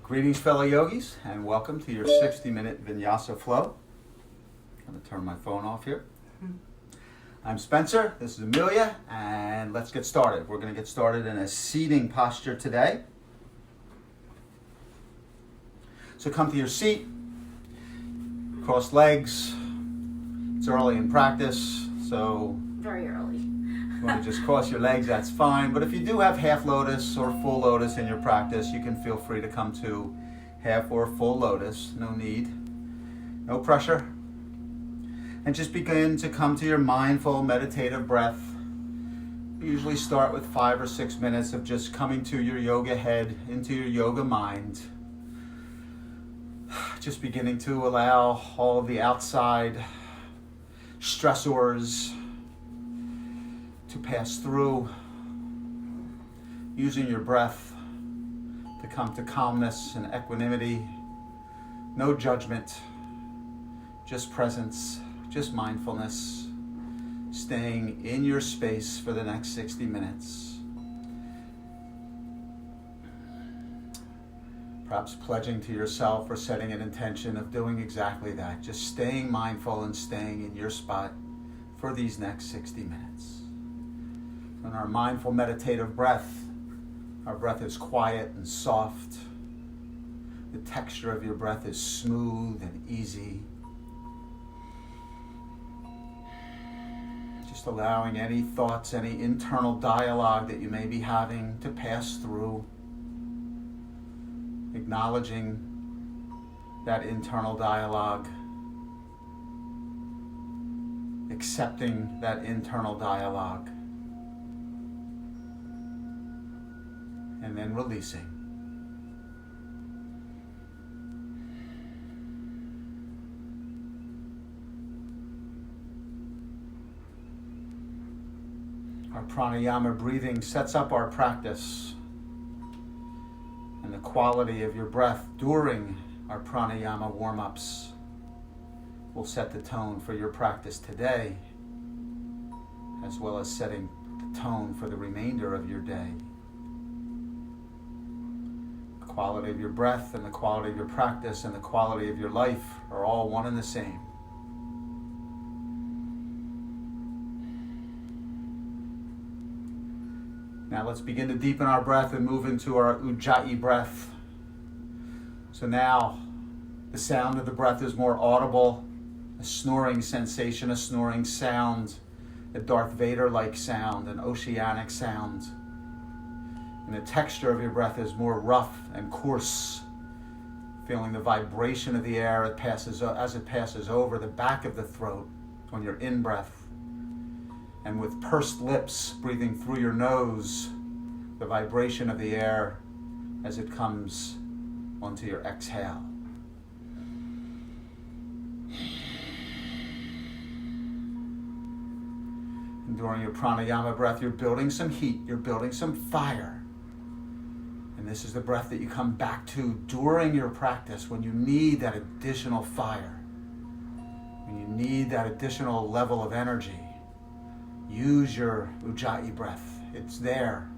Greetings, fellow yogis, and welcome to your 60-minute Vinyasa flow. I'm going to turn my phone off here. I'm Spencer, this is Amelia, and let's get started. We're going to get started in a seating posture today. So come to your seat, cross legs. It's early in practice, so very early. if you want to just cross your legs, that's fine. But if you do have half lotus or full lotus in your practice, you can feel free to come to half or full lotus. No need, no pressure. And just begin to come to your mindful, meditative breath. We usually start with 5 or 6 minutes of just coming to your yoga head, into your yoga mind. Just beginning to allow all of the outside stressors to pass through, using your breath to come to calmness and equanimity. No judgment, just presence, just mindfulness, staying in your space for the next 60 minutes. Perhaps pledging to yourself or setting an intention of doing exactly that, just staying mindful and staying in your spot for these next 60 minutes. And our mindful meditative breath, our breath is quiet and soft. The texture of your breath is smooth and easy. Just allowing any thoughts, any internal dialogue that you may be having to pass through. Acknowledging that internal dialogue. Accepting that internal dialogue. And then releasing. Our pranayama breathing sets up our practice, and the quality of your breath during our pranayama warm-ups will set the tone for your practice today, as well as setting the tone for the remainder of your day. The quality of your breath and the quality of your practice and the quality of your life are all one and the same. Now let's begin to deepen our breath and move into our ujjayi breath. So now the sound of the breath is more audible, a snoring sensation, a snoring sound, a Darth Vader-like sound, an oceanic sound. And the texture of your breath is more rough and coarse, feeling the vibration of the air as it passes over the back of the throat on your in-breath. And with pursed lips, breathing through your nose, the vibration of the air as it comes onto your exhale. And during your pranayama breath, you're building some heat, you're building some fire. And this is the breath that you come back to during your practice when you need that additional fire, when you need that additional level of energy. Use your ujjayi breath. It's there.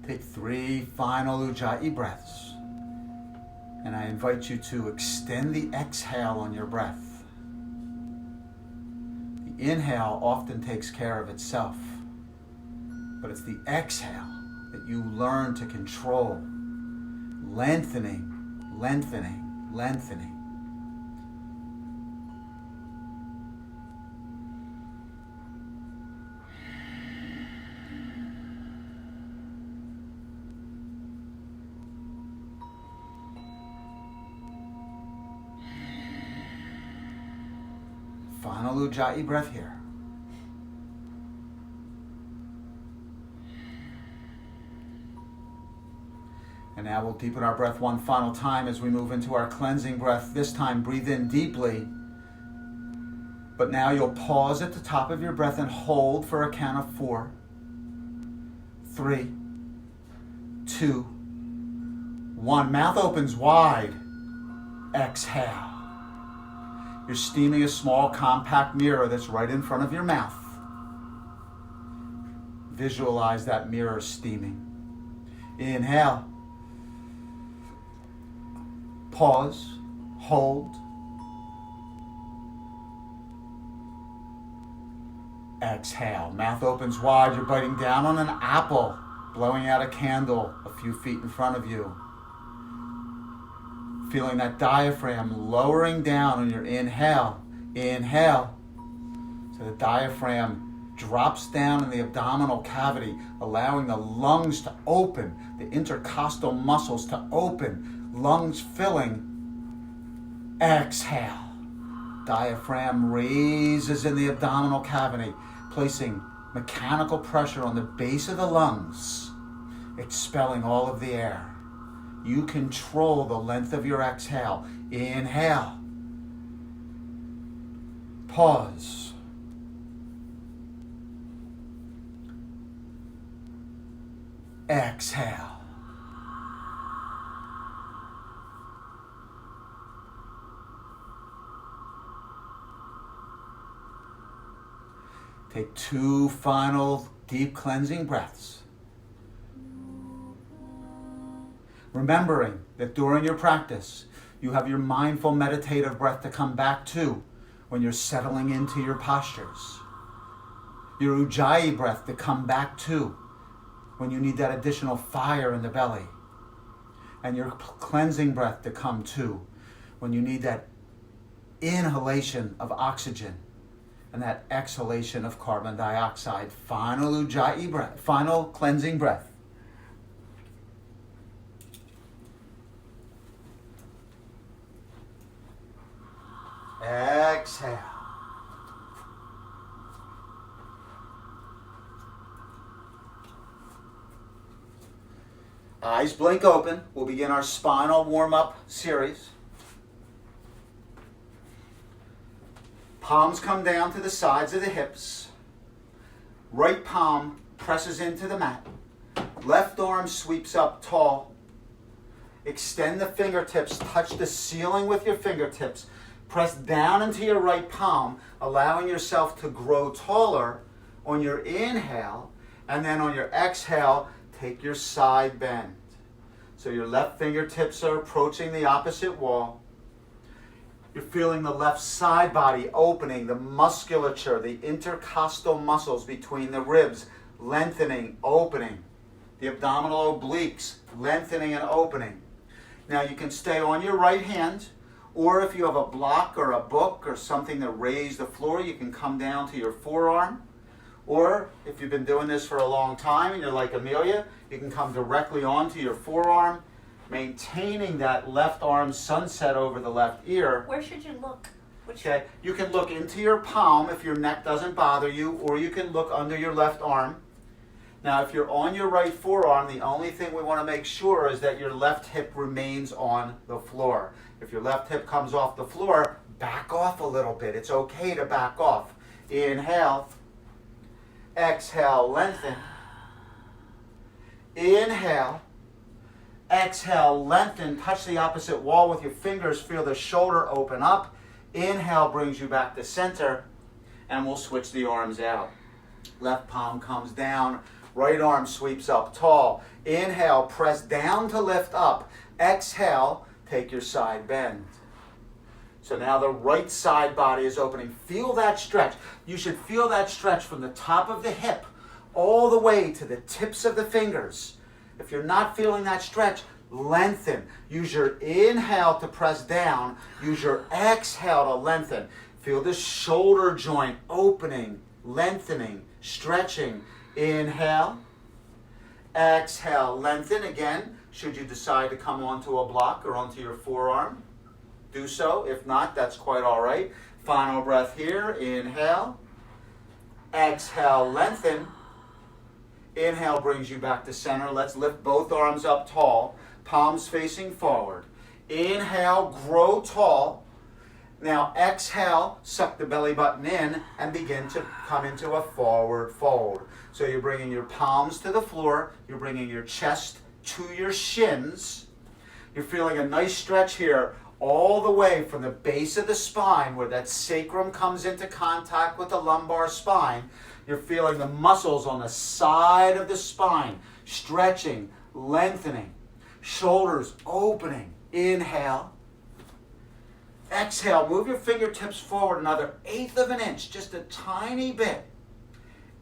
Take 3 final ujjayi breaths. And I invite you to extend the exhale on your breath. The inhale often takes care of itself, but it's the exhale that you learn to control, lengthening, lengthening, lengthening. Final ujjayi breath here. And now we'll deepen our breath one final time as we move into our cleansing breath. This time, breathe in deeply. But now you'll pause at the top of your breath and hold for a count of 4, 3, 2, 1. Mouth opens wide. Exhale. You're steaming a small compact mirror that's right in front of your mouth. Visualize that mirror steaming. Inhale. Pause. Hold. Exhale. Mouth opens wide. You're biting down on an apple, blowing out a candle a few feet in front of you. Feeling that diaphragm lowering down on your inhale. Inhale. So the diaphragm drops down in the abdominal cavity, allowing the lungs to open, the intercostal muscles to open, lungs filling. Exhale. Diaphragm raises in the abdominal cavity, placing mechanical pressure on the base of the lungs, expelling all of the air. You control the length of your exhale. Inhale. Pause. Exhale. Take 2 final deep cleansing breaths. Remembering that during your practice, you have your mindful meditative breath to come back to when you're settling into your postures. Your Ujjayi breath to come back to when you need that additional fire in the belly. And your cleansing breath to come to when you need that inhalation of oxygen and that exhalation of carbon dioxide. Final Ujjayi breath, final cleansing breath. Exhale. Eyes blink open. We'll begin our spinal warm-up series. Palms come down to the sides of the hips. Right palm presses into the mat. Left arm sweeps up tall. Extend the fingertips. Touch the ceiling with your fingertips. Press down into your right palm, allowing yourself to grow taller on your inhale. And then on your exhale, take your side bend. So your left fingertips are approaching the opposite wall. You're feeling the left side body opening, the musculature, the intercostal muscles between the ribs, lengthening, opening. The abdominal obliques, lengthening and opening. Now you can stay on your right hand, or if you have a block or a book or something to raise the floor, you can come down to your forearm. Or if you've been doing this for a long time and you're like Amelia, you can come directly onto your forearm, maintaining that left arm sunset over the left ear. Where should you look? Okay, you can look into your palm if your neck doesn't bother you, or you can look under your left arm. Now, if you're on your right forearm, the only thing we want to make sure is that your left hip remains on the floor. If your left hip comes off the floor, back off a little bit. It's okay to back off. Inhale. Exhale, lengthen. Inhale. Exhale, lengthen. Touch the opposite wall with your fingers. Feel the shoulder open up. Inhale brings you back to center. And we'll switch the arms out. Left palm comes down. Right arm sweeps up tall. Inhale, press down to lift up. Exhale, take your side bend. So now the right side body is opening. Feel that stretch. You should feel that stretch from the top of the hip all the way to the tips of the fingers. If you're not feeling that stretch, lengthen. Use your inhale to press down. Use your exhale to lengthen. Feel the shoulder joint opening, lengthening, stretching. Inhale. Exhale, lengthen again. Should you decide to come onto a block or onto your forearm, do so. If not, that's quite all right. Final breath here. Inhale. Exhale, lengthen. Inhale brings you back to center. Let's lift both arms up tall. Palms facing forward. Inhale, grow tall. Now exhale, suck the belly button in and begin to come into a forward fold. So you're bringing your palms to the floor. You're bringing your chest to your shins. You're feeling a nice stretch here all the way from the base of the spine where that sacrum comes into contact with the lumbar spine. You're feeling the muscles on the side of the spine, stretching, lengthening, shoulders opening. Inhale. Exhale, move your fingertips forward another 1/8 of an inch, just a tiny bit.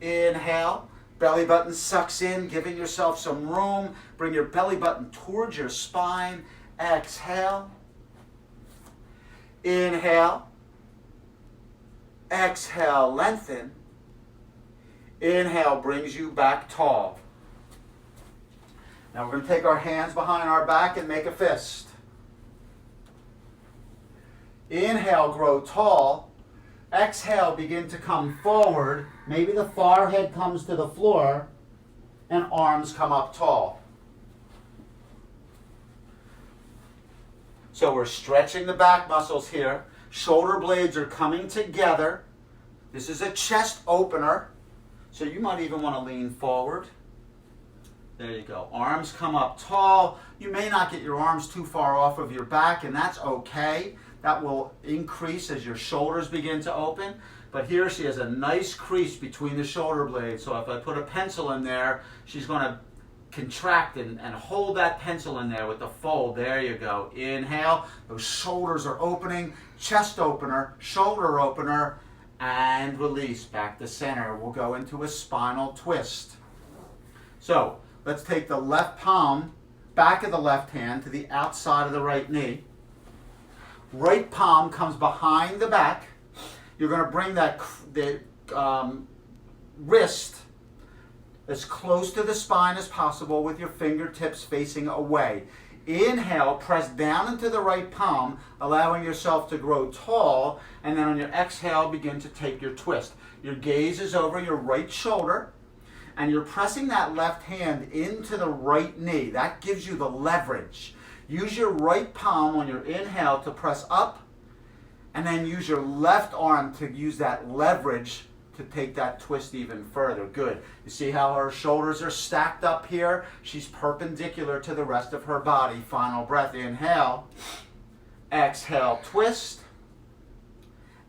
Inhale, belly button sucks in, giving yourself some room. Bring your belly button towards your spine. Exhale. Inhale. Exhale, lengthen. Inhale brings you back tall. Now we're going to take our hands behind our back and make a fist. Inhale, grow tall. Exhale, begin to come forward. Maybe the forehead comes to the floor and arms come up tall. So we're stretching the back muscles here. Shoulder blades are coming together. This is a chest opener. So you might even want to lean forward. There you go. Arms come up tall. You may not get your arms too far off of your back, and that's okay. That will increase as your shoulders begin to open. But here she has a nice crease between the shoulder blades. So if I put a pencil in there, she's going to contract and hold that pencil in there with the fold. There you go. Inhale. Those shoulders are opening. Chest opener, shoulder opener, and release. Back to center. We'll go into a spinal twist. So let's take the left palm, back of the left hand to the outside of the right knee. Right palm comes behind the back. You're going to bring that wrist as close to the spine as possible with your fingertips facing away. Inhale, press down into the right palm, allowing yourself to grow tall, and then on your exhale, begin to take your twist. Your gaze is over your right shoulder, and you're pressing that left hand into the right knee. That gives you the leverage. Use your right palm on your inhale to press up, and then use your left arm to use that leverage to take that twist even further. Good. You see how her shoulders are stacked up here? She's perpendicular to the rest of her body. Final breath. Inhale. Exhale, twist,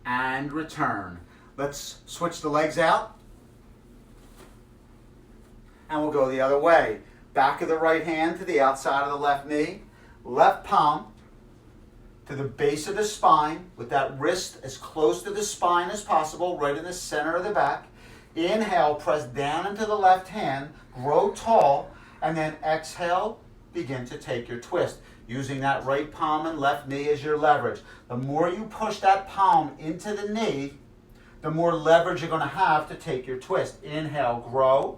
and return. Let's switch the legs out, and we'll go the other way. Back of the right hand to the outside of the left knee. Left palm to the base of the spine with that wrist as close to the spine as possible, right in the center of the back. Inhale, press down into the left hand, grow tall, and then exhale, begin to take your twist, using that right palm and left knee as your leverage. The more you push that palm into the knee, the more leverage you're going to have to take your twist. Inhale, grow.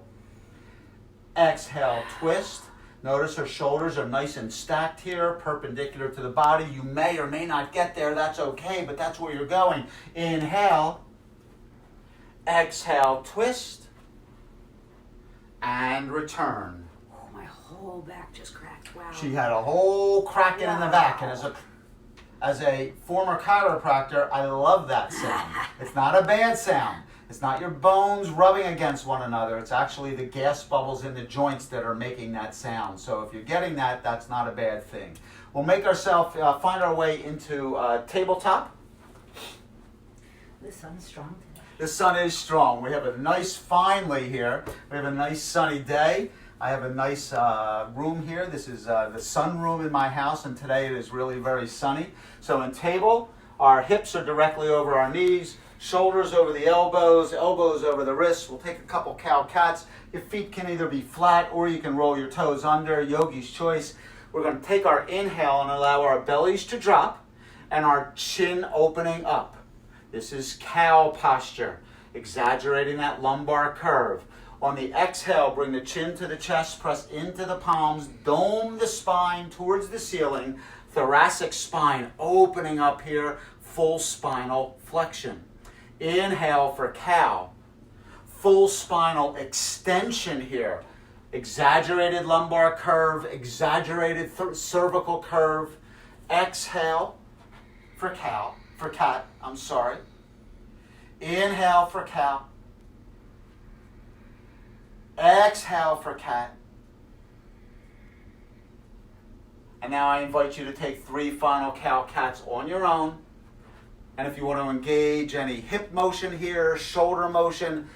Exhale, twist. Notice her shoulders are nice and stacked here, perpendicular to the body. You may or may not get there. That's okay, but that's where you're going. Inhale. Exhale, twist. And return. Oh, my whole back just cracked. Wow. She had a whole cracking in the back. And as a former chiropractor, I love that sound. It's not a bad sound. It's not your bones rubbing against one another. It's actually the gas bubbles in the joints that are making that sound. So if you're getting that, that's not a bad thing. We'll make ourselves, find our way into tabletop. The sun's strong today. The sun is strong. We have a nice, finally here, we have a nice sunny day. I have a nice room here. This is the sun room in my house, and today it is really very sunny. So in table, our hips are directly over our knees. Shoulders over the elbows, elbows over the wrists. We'll take a couple cow-cats. Your feet can either be flat or you can roll your toes under, yogi's choice. We're going to take our inhale and allow our bellies to drop and our chin opening up. This is cow posture, exaggerating that lumbar curve. On the exhale, bring the chin to the chest, press into the palms, dome the spine towards the ceiling, thoracic spine opening up here, full spinal flexion. Inhale for cow. Full spinal extension here. Exaggerated lumbar curve, exaggerated cervical curve. Exhale for cat. Inhale for cow. Exhale for cat. And now I invite you to take 3 final cow-cats on your own. And if you want to engage any hip motion here, shoulder motion,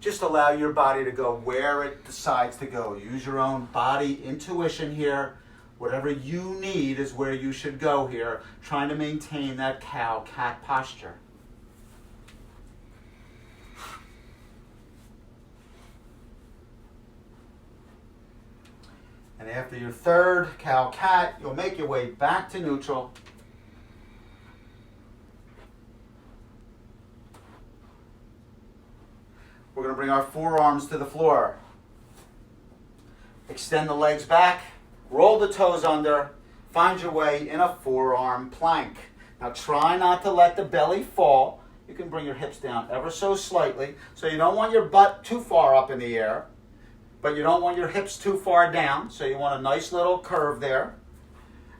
just allow your body to go where it decides to go. Use your own body intuition here. Whatever you need is where you should go here, trying to maintain that cow-cat posture. And after your third cow-cat, you'll make your way back to neutral. We're going to bring our forearms to the floor. Extend the legs back, roll the toes under, find your way in a forearm plank. Now try not to let the belly fall. You can bring your hips down ever so slightly. So you don't want your butt too far up in the air, but you don't want your hips too far down. So you want a nice little curve there.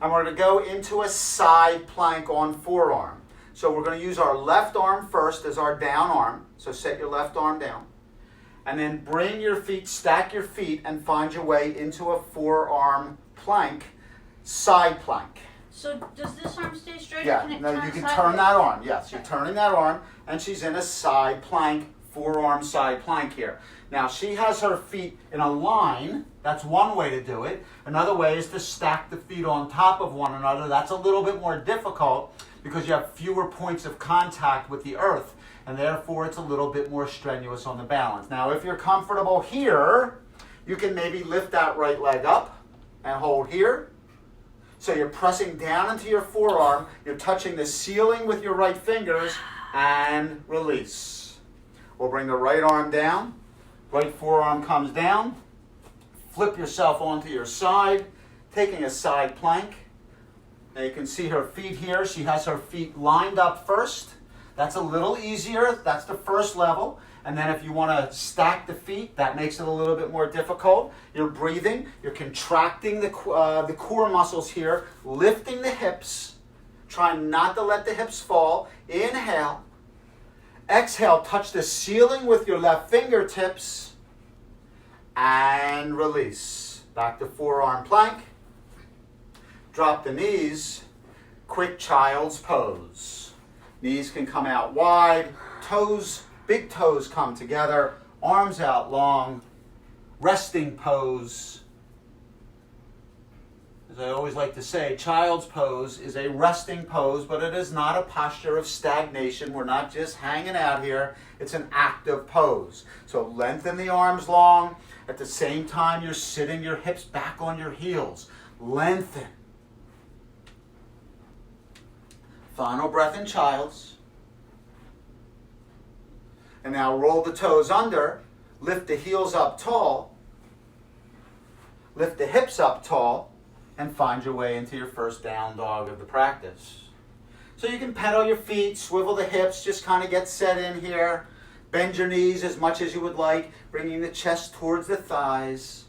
And we're going to go into a side plank on forearm. So we're going to use our left arm first as our down arm. So set your left arm down. And then bring your feet, stack your feet, and find your way into a forearm plank, side plank. So does this arm stay straight? Yeah, or can it no, turn you can sideways? turn that arm. Yes, you're turning that arm, and she's in a side plank, forearm side plank here. Now, she has her feet in a line. That's one way to do it. Another way is to stack the feet on top of one another. That's a little bit more difficult because you have fewer points of contact with the earth, and therefore it's a little bit more strenuous on the balance. Now, if you're comfortable here, you can maybe lift that right leg up and hold here. So you're pressing down into your forearm, you're touching the ceiling with your right fingers, and release. We'll bring the right arm down, right forearm comes down, flip yourself onto your side, taking a side plank. Now you can see her feet here. She has her feet lined up first. That's a little easier. That's the first level. And then if you want to stack the feet, that makes it a little bit more difficult. You're breathing. You're contracting the core muscles here, lifting the hips. Trying not to let the hips fall. Inhale. Exhale. Touch the ceiling with your left fingertips. And release. Back to forearm plank. Drop the knees. Quick child's pose. Knees can come out wide. Toes, big toes come together. Arms out long. Resting pose. As I always like to say, child's pose is a resting pose, but it is not a posture of stagnation. We're not just hanging out here. It's an active pose. So lengthen the arms long. At the same time, you're sitting your hips back on your heels. Lengthen. Final breath in child's. And now roll the toes under. Lift the heels up tall. Lift the hips up tall. And find your way into your first down dog of the practice. So you can pedal your feet, swivel the hips, just kind of get set in here. Bend your knees as much as you would like, bringing the chest towards the thighs.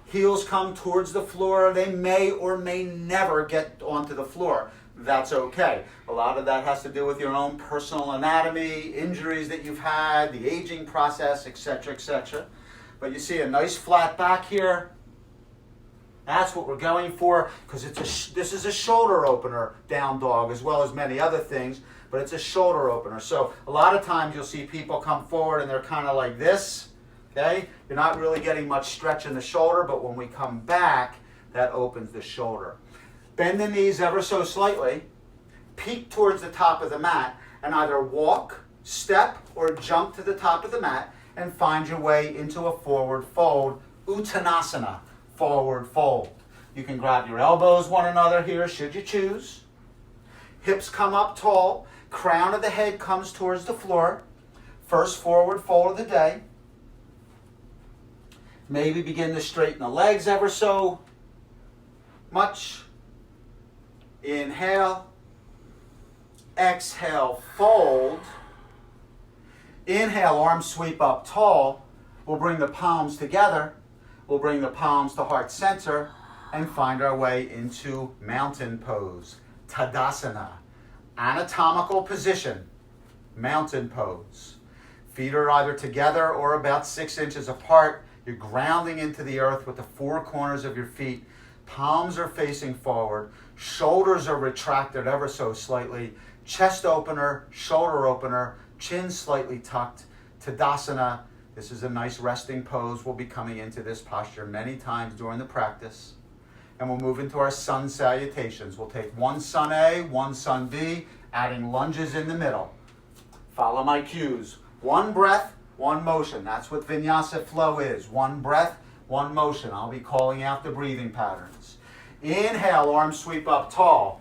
Heels come towards the floor. They may or may never get onto the floor. That's okay. A lot of that has to do with your own personal anatomy, injuries that you've had, the aging process, etc., etc. But you see a nice flat back here. That's what we're going for, because this is a shoulder opener, down dog, as well as many other things, but it's a shoulder opener. So a lot of times you'll see people come forward and they're kind of like this, okay? You're not really getting much stretch in the shoulder, but when we come back, that opens the shoulder. Bend the knees ever so slightly, peek towards the top of the mat, and either walk, step, or jump to the top of the mat and find your way into a forward fold, Uttanasana. Forward fold. You can grab your elbows one another here should you choose. Hips come up tall. Crown of the head comes towards the floor. First forward fold of the day. Maybe begin to straighten the legs ever so much. Inhale. Exhale, fold. Inhale, arms sweep up tall. We'll bring the palms together. We'll bring the palms to heart center and find our way into mountain pose, Tadasana. Anatomical position, mountain pose. Feet are either together or about 6 inches apart. You're grounding into the earth with the four corners of your feet. Palms are facing forward. Shoulders are retracted ever so slightly. Chest opener, shoulder opener, chin slightly tucked. Tadasana. This is a nice resting pose. We'll be coming into this posture many times during the practice. And we'll move into our sun salutations. We'll take one sun A, one sun B, adding lunges in the middle. Follow my cues. One breath, one motion. That's what Vinyasa flow is. One breath, one motion. I'll be calling out the breathing patterns. Inhale, arms sweep up tall.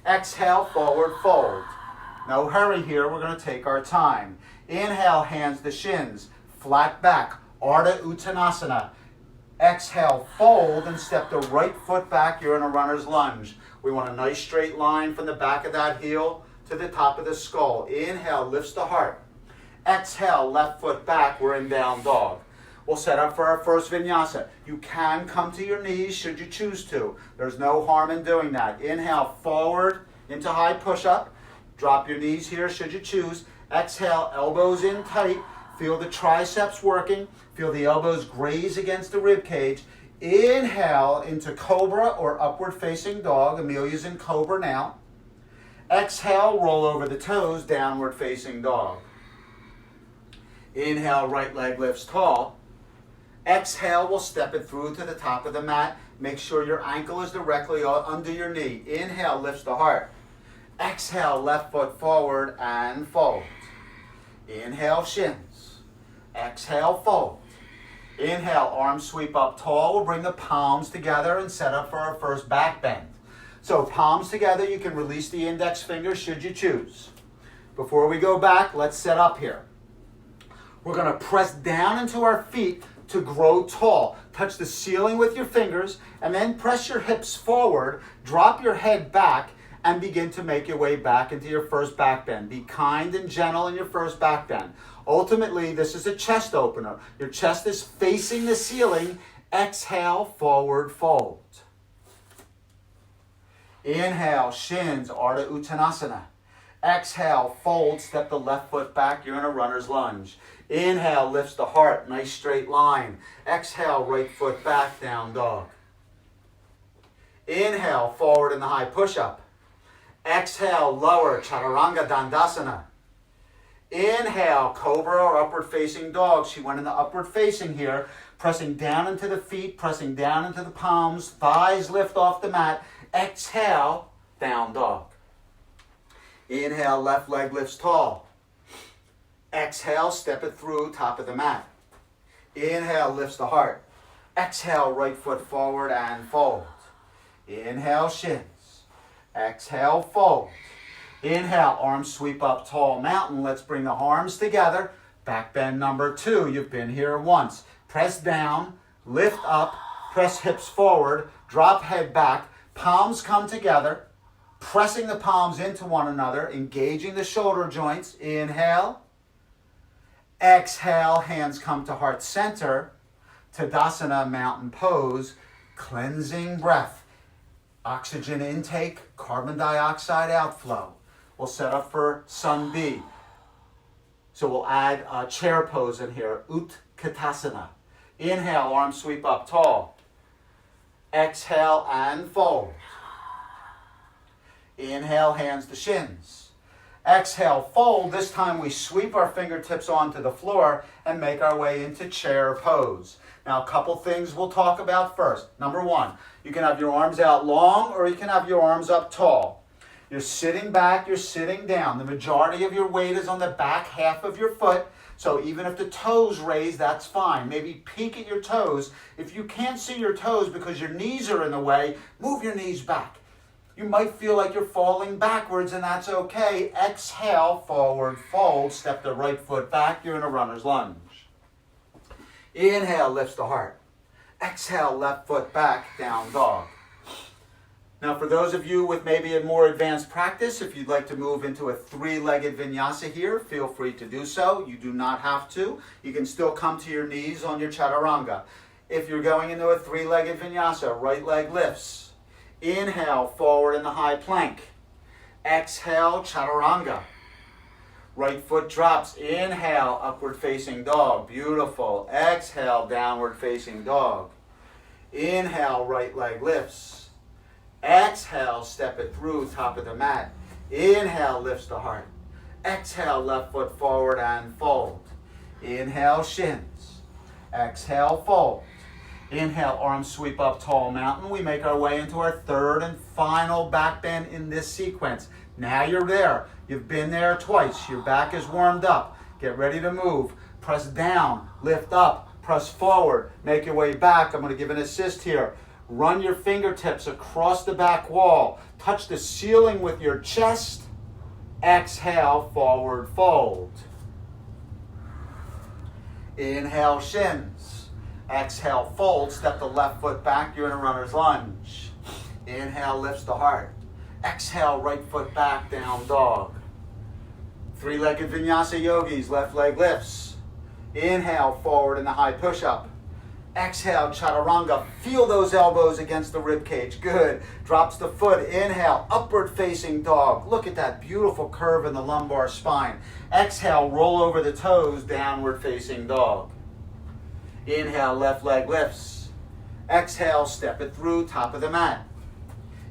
Exhale, forward fold. No hurry here, we're going to take our time. Inhale, hands to shins, flat back, Ardha Uttanasana. Exhale, fold and step the right foot back. You're in a runner's lunge. We want a nice straight line from the back of that heel to the top of the skull. Inhale, lifts the heart. Exhale, left foot back. We're in down dog. We'll set up for our first vinyasa. You can come to your knees should you choose to. There's no harm in doing that. Inhale, forward into high push-up. Drop your knees here should you choose. Exhale, elbows in tight. Feel the triceps working. Feel the elbows graze against the rib cage. Inhale into cobra or upward facing dog. Amelia's in cobra now. Exhale, roll over the toes, downward facing dog. Inhale, right leg lifts tall. Exhale, we'll step it through to the top of the mat. Make sure your ankle is directly under your knee. Inhale, lifts the heart. Exhale, left foot forward and fold. Inhale, shins. Exhale, fold. Inhale, arms sweep up tall. We'll bring the palms together and set up for our first back bend. So palms together, you can release the index finger should you choose. Before we go back, let's set up here. We're going to press down into our feet to grow tall. Touch the ceiling with your fingers and then press your hips forward, drop your head back, and begin to make your way back into your first back bend. Be kind and gentle in your first back bend. Ultimately, this is a chest opener. Your chest is facing the ceiling. Exhale, forward fold. Inhale, shins, Ardha Uttanasana. Exhale, fold, step the left foot back. You're in a runner's lunge. Inhale, lifts the heart, nice straight line. Exhale, right foot back, down dog. Inhale, forward in the high push-up. Exhale, lower, Chaturanga Dandasana. Inhale, cobra or upward facing dog. She went in the upward facing here, pressing down into the feet, pressing down into the palms, thighs lift off the mat. Exhale, down dog. Inhale, left leg lifts tall. Exhale, step it through, top of the mat. Inhale, lifts the heart. Exhale, right foot forward and fold. Inhale, shins. Exhale, fold. Inhale, arms sweep up tall mountain. Let's bring the arms together. Back bend number 2. You've been here once. Press down, lift up, press hips forward, drop head back. Palms come together, pressing the palms into one another, engaging the shoulder joints. Inhale. Exhale, hands come to heart center. Tadasana, mountain pose. Cleansing breath. Oxygen intake, carbon dioxide outflow. We'll set up for sun B. So we'll add a chair pose in here. Utkatasana. Inhale, arms sweep up tall. Exhale and fold. Inhale, hands to shins. Exhale, fold. This time we sweep our fingertips onto the floor and make our way into chair pose. Now, a couple things we'll talk about first. Number 1, you can have your arms out long or you can have your arms up tall. You're sitting back, you're sitting down. The majority of your weight is on the back half of your foot. So even if the toes raise, that's fine. Maybe peek at your toes. If you can't see your toes because your knees are in the way, move your knees back. You might feel like you're falling backwards, and that's okay. Exhale, forward fold. Step the right foot back. You're in a runner's lunge. Inhale, lifts the heart. Exhale, left foot back, down dog. Now, for those of you with maybe a more advanced practice, if you'd like to move into a 3-legged vinyasa here, feel free to do so. You do not have to. You can still come to your knees on your chaturanga. If you're going into a 3-legged vinyasa, right leg lifts. Inhale, forward in the high plank. Exhale, chaturanga. Right foot drops. Inhale, upward facing dog. Beautiful. Exhale, downward facing dog. Inhale, right leg lifts. Exhale, step it through, top of the mat. Inhale, lifts the heart. Exhale, left foot forward and fold. Inhale, shins. Exhale, fold. Inhale, arms sweep up, tall mountain. We make our way into our third and final back bend in this sequence. Now you're there. You've been there twice. Your back is warmed up. Get ready to move. Press down, lift up, press forward, make your way back. I'm going to give an assist here. Run your fingertips across the back wall. Touch the ceiling with your chest. Exhale, forward fold. Inhale, shins. Exhale, fold. Step the left foot back. You're in a runner's lunge. Inhale, lifts the heart. Exhale, right foot back, down dog. Three-legged Vinyasa yogis, left leg lifts. Inhale, forward in the high push-up. Exhale, chaturanga. Feel those elbows against the rib cage. Good. Drops the foot. Inhale, upward facing dog. Look at that beautiful curve in the lumbar spine. Exhale, roll over the toes, downward facing dog. Inhale, left leg lifts. Exhale, step it through, top of the mat.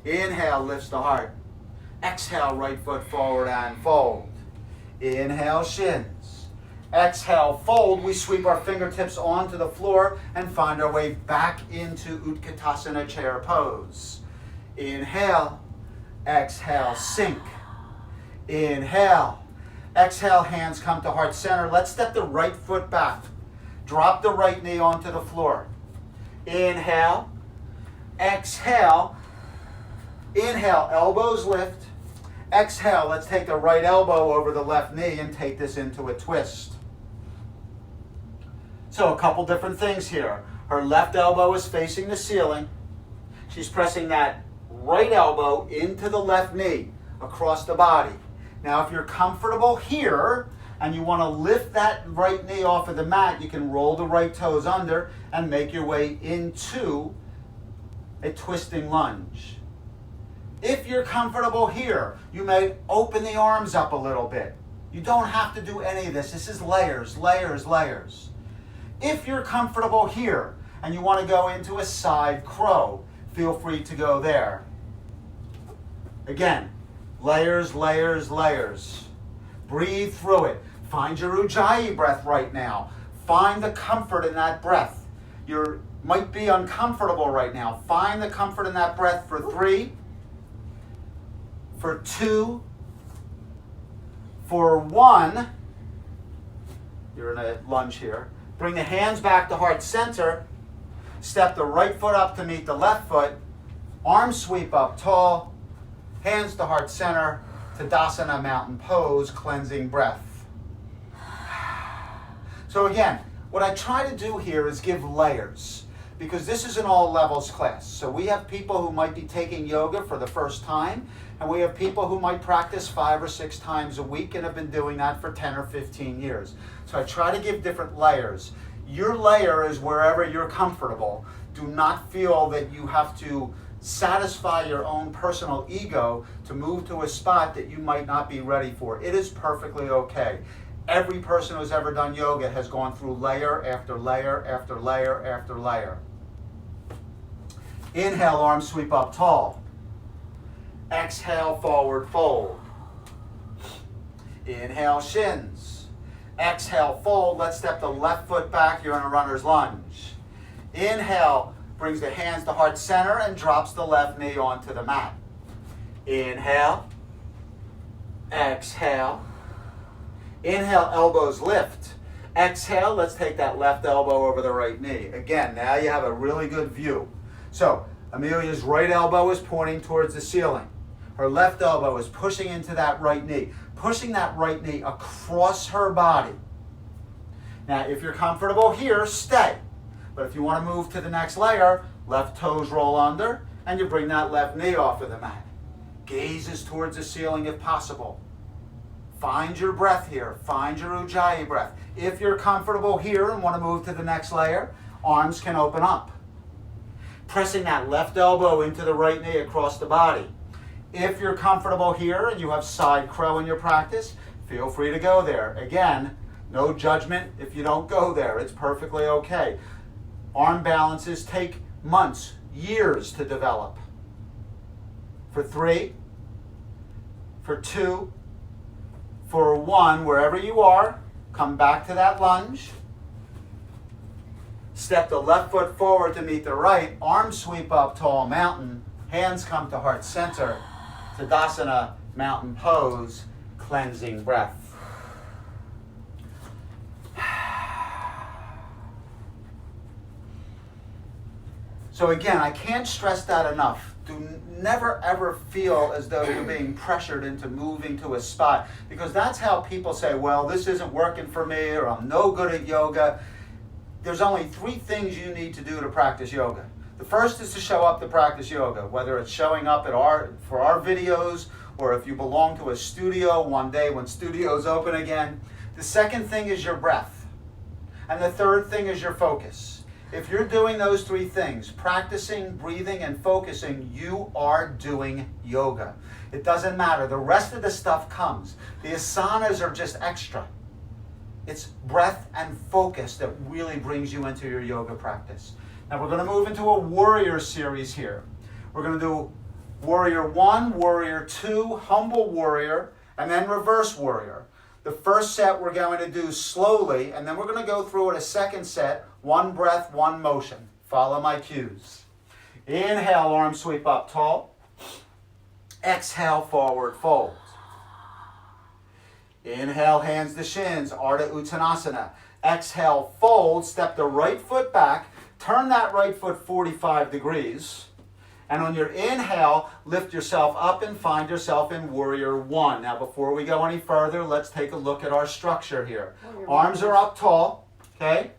Inhale, lifts the heart. Exhale, right foot forward and fold. Inhale, shins. Exhale, fold. We sweep our fingertips onto the floor and find our way back into Utkatasana chair pose. Inhale. Exhale, sink. Inhale. Exhale, hands come to heart center. Let's step the right foot back. Drop the right knee onto the floor. Inhale. Exhale. Inhale, elbows lift. Exhale, let's take the right elbow over the left knee and take this into a twist. So a couple different things here. Her left elbow is facing the ceiling. She's pressing that right elbow into the left knee across the body. Now if you're comfortable here and you want to lift that right knee off of the mat, you can roll the right toes under and make your way into a twisting lunge. If you're comfortable here, you may open the arms up a little bit. You don't have to do any of this. This is layers, layers, layers. If you're comfortable here and you want to go into a side crow, feel free to go there. Again, layers, layers, layers. Breathe through it. Find your Ujjayi breath right now. Find the comfort in that breath. You might be uncomfortable right now. Find the comfort in that breath for 3, for 2, for 1. You're in a lunge here. Bring the hands back to heart center. Step the right foot up to meet the left foot. Arms sweep up tall. Hands to heart center. Tadasana mountain pose, cleansing breath. So again, what I try to do here is give layers, because this is an all levels class. So we have people who might be taking yoga for the first time, and we have people who might practice 5 or 6 times a week and have been doing that for 10 or 15 years. So I try to give different layers. Your layer is wherever you're comfortable. Do not feel that you have to satisfy your own personal ego to move to a spot that you might not be ready for. It is perfectly okay. Every person who's ever done yoga has gone through layer after layer after layer after layer. Inhale, arms sweep up tall. Exhale, forward fold. Inhale, shins. Exhale, fold. Let's step the left foot back. You're in a runner's lunge. Inhale, brings the hands to heart center and drops the left knee onto the mat. Inhale. Exhale. Inhale, elbows lift. Exhale, let's take that left elbow over the right knee. Again, now you have a really good view. So, Amelia's right elbow is pointing towards the ceiling. Her left elbow is pushing into that right knee, pushing that right knee across her body. Now, if you're comfortable here, stay. But if you want to move to the next layer, left toes roll under, and you bring that left knee off of the mat. Gazes towards the ceiling if possible. Find your breath here. Find your Ujjayi breath. If you're comfortable here and want to move to the next layer, arms can open up. Pressing that left elbow into the right knee across the body. If you're comfortable here and you have side crow in your practice, feel free to go there. Again, no judgment if you don't go there. It's perfectly okay. Arm balances take months, years to develop. For 3, for 2, For 1, wherever you are, come back to that lunge. Step the left foot forward to meet the right. Arms sweep up, tall mountain. Hands come to heart center. Tadasana, mountain pose, cleansing breath. So again, I can't stress that enough. Do never ever feel as though you're being pressured into moving to a spot, because that's how people say, well, this isn't working for me, or I'm no good at yoga. There's only 3 things you need to do to practice yoga. The first is to show up to practice yoga, whether it's showing up for our videos, or if you belong to a studio one day when studios open again. The second thing is your breath. And the third thing is your focus. If you're doing those 3 things, practicing, breathing, and focusing, you are doing yoga. It doesn't matter. The rest of the stuff comes. The asanas are just extra. It's breath and focus that really brings you into your yoga practice. Now we're going to move into a warrior series here. We're going to do warrior 1, warrior 2, humble warrior, and then reverse warrior. The first set we're going to do slowly, and then we're going to go through it a second set, 1 breath, 1 motion. Follow my cues. Inhale, arms sweep up tall. Exhale, forward fold. Inhale, hands to shins, Ardha Uttanasana. Exhale, fold, step the right foot back, turn that right foot 45 degrees. And on your inhale, lift yourself up and find yourself in warrior 1. Now, before we go any further, let's take a look at our structure here. Arms are up tall, okay?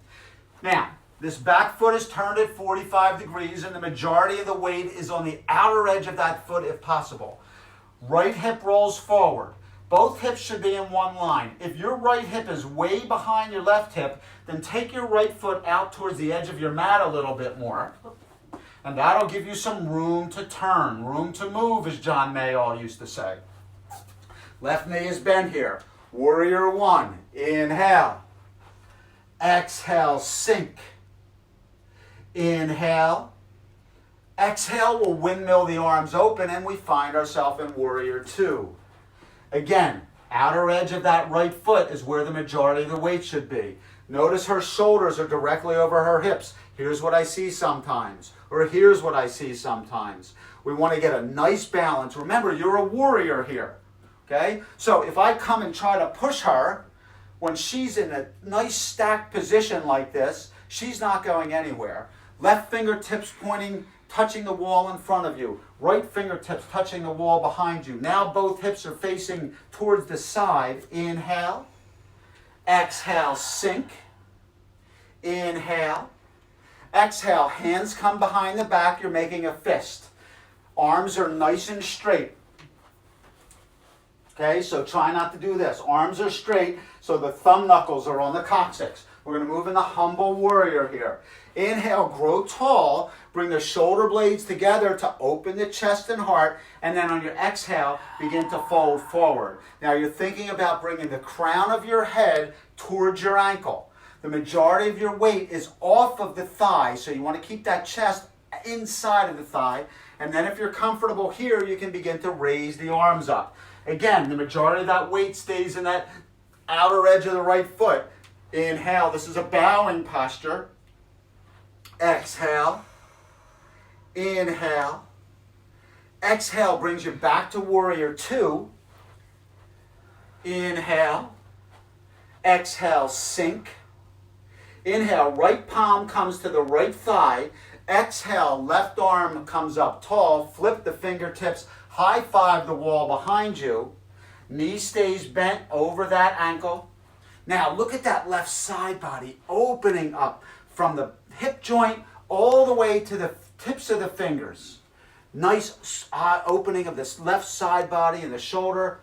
Now, this back foot is turned at 45 degrees, and the majority of the weight is on the outer edge of that foot if possible. Right hip rolls forward. Both hips should be in one line. If your right hip is way behind your left hip, then take your right foot out towards the edge of your mat a little bit more. And that'll give you some room to turn, room to move, as John Mayall used to say. Left knee is bent here. Warrior 1, inhale. Exhale, sink. Inhale. Exhale, we'll windmill the arms open, and we find ourselves in warrior 2. Again, outer edge of that right foot is where the majority of the weight should be. Notice her shoulders are directly over her hips. Here's what I see sometimes, or here's what I see sometimes. We want to get a nice balance. Remember, you're a warrior here, okay? So if I come and try to push her, when she's in a nice stacked position like this, she's not going anywhere. Left fingertips pointing, touching the wall in front of you. Right fingertips touching the wall behind you. Now both hips are facing towards the side. Inhale. Exhale, sink. Inhale. Exhale, hands come behind the back. You're making a fist. Arms are nice and straight. Okay, so try not to do this. Arms are straight, so the thumb knuckles are on the coccyx. We're going to move in the humble warrior here. Inhale, grow tall. Bring the shoulder blades together to open the chest and heart. And then on your exhale, begin to fold forward. Now you're thinking about bringing the crown of your head towards your ankle. The majority of your weight is off of the thigh, so you want to keep that chest inside of the thigh. And then if you're comfortable here, you can begin to raise the arms up. Again, the majority of that weight stays in that outer edge of the right foot. Inhale, this is a bowing posture. Exhale. Inhale. Exhale brings you back to warrior 2. Inhale. Exhale, sink. Inhale, right palm comes to the right thigh. Exhale, left arm comes up tall. Flip the fingertips. High five the wall behind you. Knee stays bent over that ankle. Now look at that left side body opening up from the hip joint all the way to the tips of the fingers. Nice opening of this left side body and the shoulder.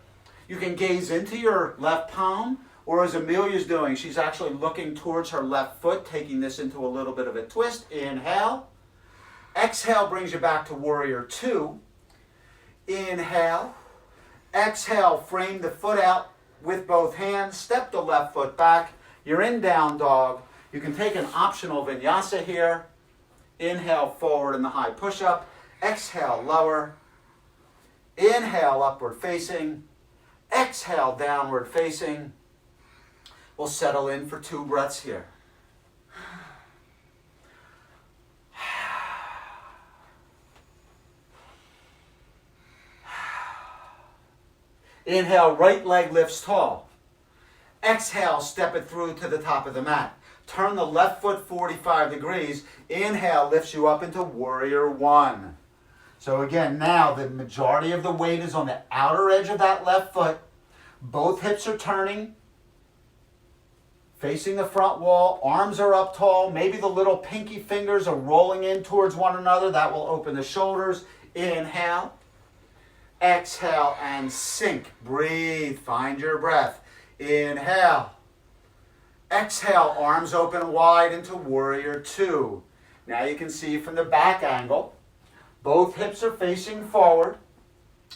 You can gaze into your left palm, or as Amelia's doing, she's actually looking towards her left foot, taking this into a little bit of a twist. Inhale. Exhale brings you back to warrior 2. Inhale. Exhale, frame the foot out with both hands. Step the left foot back. You're in down dog. You can take an optional vinyasa here. Inhale, forward in the high push-up. Exhale, lower. Inhale, upward facing. Exhale, downward facing. We'll settle in for 2 breaths here. Inhale, right leg lifts tall. Exhale, step it through to the top of the mat. Turn the left foot 45 degrees. Inhale lifts you up into warrior 1. So again, now the majority of the weight is on the outer edge of that left foot. Both hips are turning, facing the front wall. Arms are up tall. Maybe the little pinky fingers are rolling in towards one another. That will open the shoulders. Inhale. Exhale and sink. Breathe. Find your breath. Inhale. Exhale. Arms open wide into warrior 2. Now you can see from the back angle, both hips are facing forward.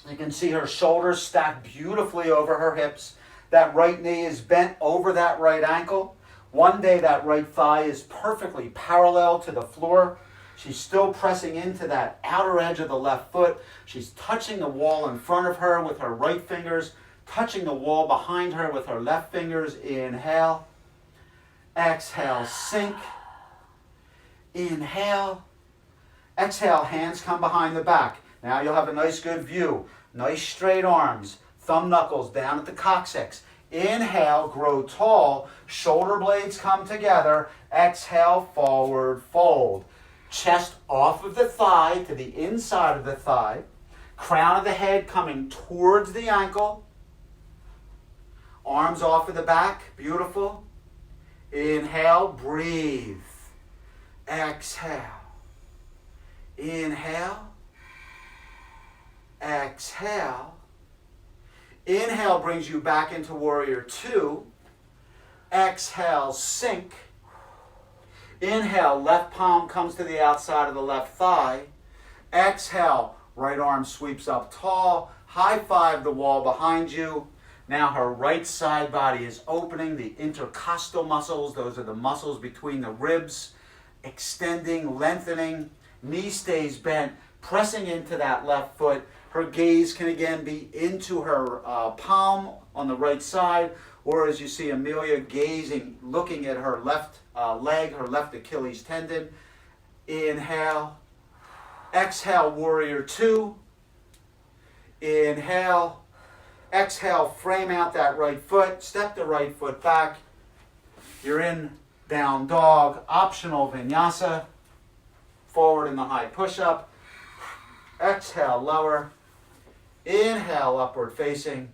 You can see her shoulders stacked beautifully over her hips. That right knee is bent over that right ankle. One day that right thigh is perfectly parallel to the floor. She's still pressing into that outer edge of the left foot. She's touching the wall in front of her with her right fingers, touching the wall behind her with her left fingers. Inhale. Exhale, sink. Inhale. Exhale, hands come behind the back. Now you'll have a nice good view. Nice straight arms. Thumb knuckles down at the coccyx. Inhale, grow tall. Shoulder blades come together. Exhale, forward fold. Chest off of the thigh to the inside of the thigh. Crown of the head coming towards the ankle. Arms off of the back. Beautiful. Inhale, breathe. Exhale. Inhale. Exhale. Inhale brings you back into warrior 2. Exhale, sink. Inhale, left palm comes to the outside of the left thigh. Exhale, right arm sweeps up tall. High five the wall behind you. Now her right side body is opening. The intercostal muscles, those are the muscles between the ribs, extending, lengthening. Knee stays bent, pressing into that left foot. Her gaze can again be into her palm on the right side, or as you see Amelia gazing, looking at her left leg, her left Achilles tendon. Inhale. Exhale, warrior 2. Inhale. Exhale, frame out that right foot. Step the right foot back. You're in down dog, optional vinyasa. Forward in the high push-up. Exhale, lower. Inhale, upward facing.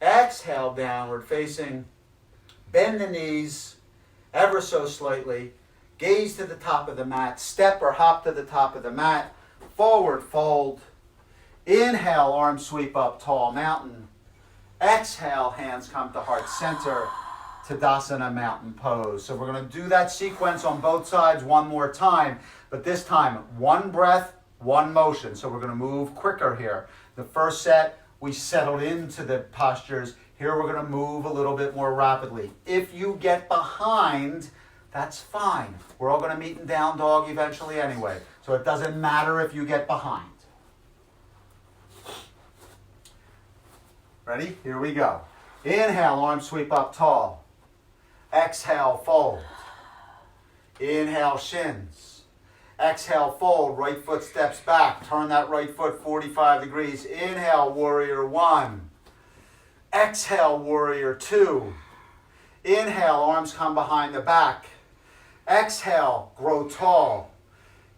Exhale, downward facing. Bend the knees ever so slightly. Gaze to the top of the mat. Step or hop to the top of the mat. Forward fold. Inhale, arms sweep up, tall mountain. Exhale, hands come to heart center. Tadasana, mountain pose. So we're going to do that sequence on both sides one more time. But this time, one breath, one motion. So we're going to move quicker here. The first set, we settled into the postures. Here we're going to move a little bit more rapidly. If you get behind, that's fine. We're all going to meet in down dog eventually anyway. So it doesn't matter if you get behind. Ready? Here we go. Inhale, arms sweep up tall. Exhale, fold. Inhale, shins. Exhale, fold. Right foot steps back. Turn that right foot 45 degrees. Inhale, warrior 1. Exhale, warrior 2. Inhale, arms come behind the back. Exhale, grow tall.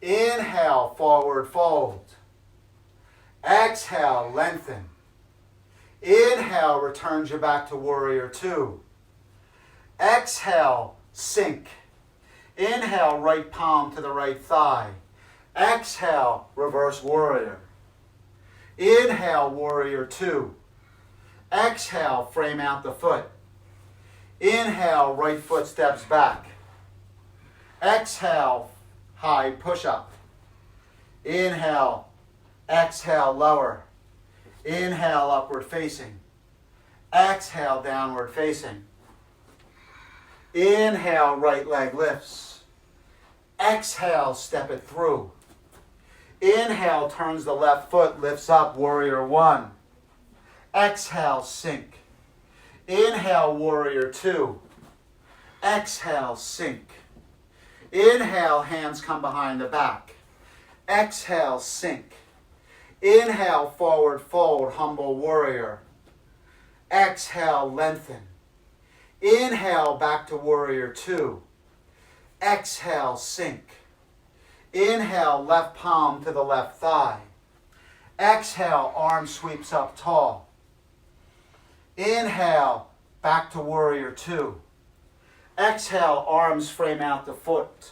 Inhale, forward fold. Exhale, lengthen. Inhale, returns you back to warrior 2. Exhale, sink. Inhale, right palm to the right thigh. Exhale, reverse warrior. Inhale, warrior 2. Exhale, frame out the foot. Inhale, right foot steps back. Exhale, high push-up. Inhale, exhale, lower. Inhale, upward facing. Exhale, downward facing. Inhale, right leg lifts. Exhale, step it through. Inhale, turns the left foot, lifts up, warrior 1. Exhale, sink. Inhale, warrior two. Exhale, sink. Inhale, hands come behind the back. Exhale, sink. Inhale, forward fold, humble warrior. Exhale, lengthen. Inhale, back to warrior two. Exhale, sink. Inhale, left palm to the left thigh. Exhale, arm sweeps up tall. Inhale, back to warrior two. Exhale, arms frame out the foot.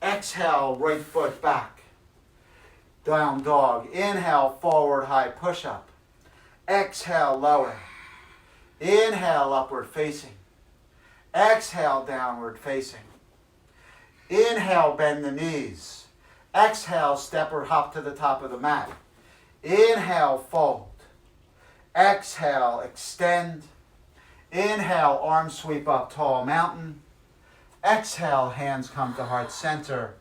Exhale, right foot back. Down dog. Inhale, forward high push-up. Exhale, lower. Inhale, upward facing. Exhale, downward facing. Inhale, bend the knees. Exhale, step or hop to the top of the mat. Inhale, fold. Exhale, extend. Inhale, arms sweep up, tall mountain. Exhale, hands come to heart center.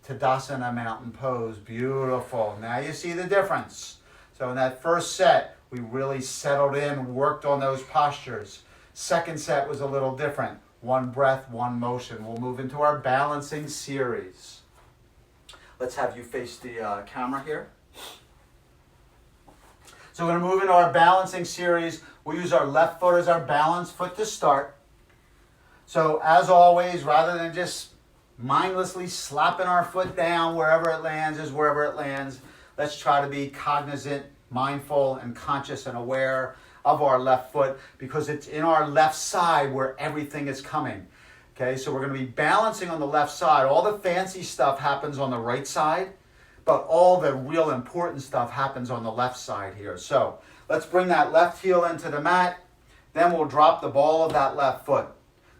Tadasana, mountain pose. Beautiful. Now you see the difference. So in that first set, we really settled in, worked on those postures. Second set was a little different. One breath, one motion. We'll move into our balancing series. Let's have you face the camera here. So we're going to move into our balancing series. We'll use our left foot as our balance foot to start. So as always, rather than just mindlessly slapping our foot down wherever it lands is wherever it lands, let's try to be cognizant, mindful, and conscious and aware of our left foot, because it's in our left side where everything is coming. Okay, so we're going to be balancing on the left side. All the fancy stuff happens on the right side, but all the real important stuff happens on the left side here. So let's bring that left heel into the mat. Then we'll drop the ball of that left foot.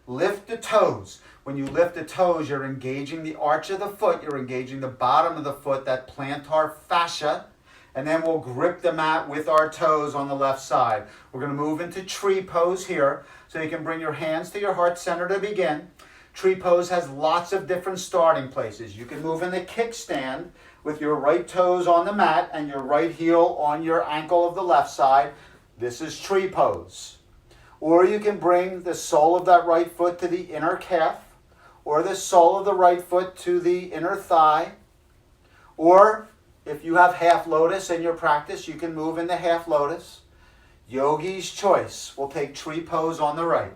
Lift the toes. When you lift the toes, you're engaging the arch of the foot. You're engaging the bottom of the foot, that plantar fascia. And then we'll grip the mat with our toes on the left side. We're going to move into tree pose here. So you can bring your hands to your heart center to begin. Tree pose has lots of different starting places. You can move in the kickstand with your right toes on the mat and your right heel on your ankle of the left side. This is tree pose. Or you can bring the sole of that right foot to the inner calf, or the sole of the right foot to the inner thigh. Or if you have half lotus in your practice, you can move into half lotus. Yogi's choice. We'll take tree pose on the right.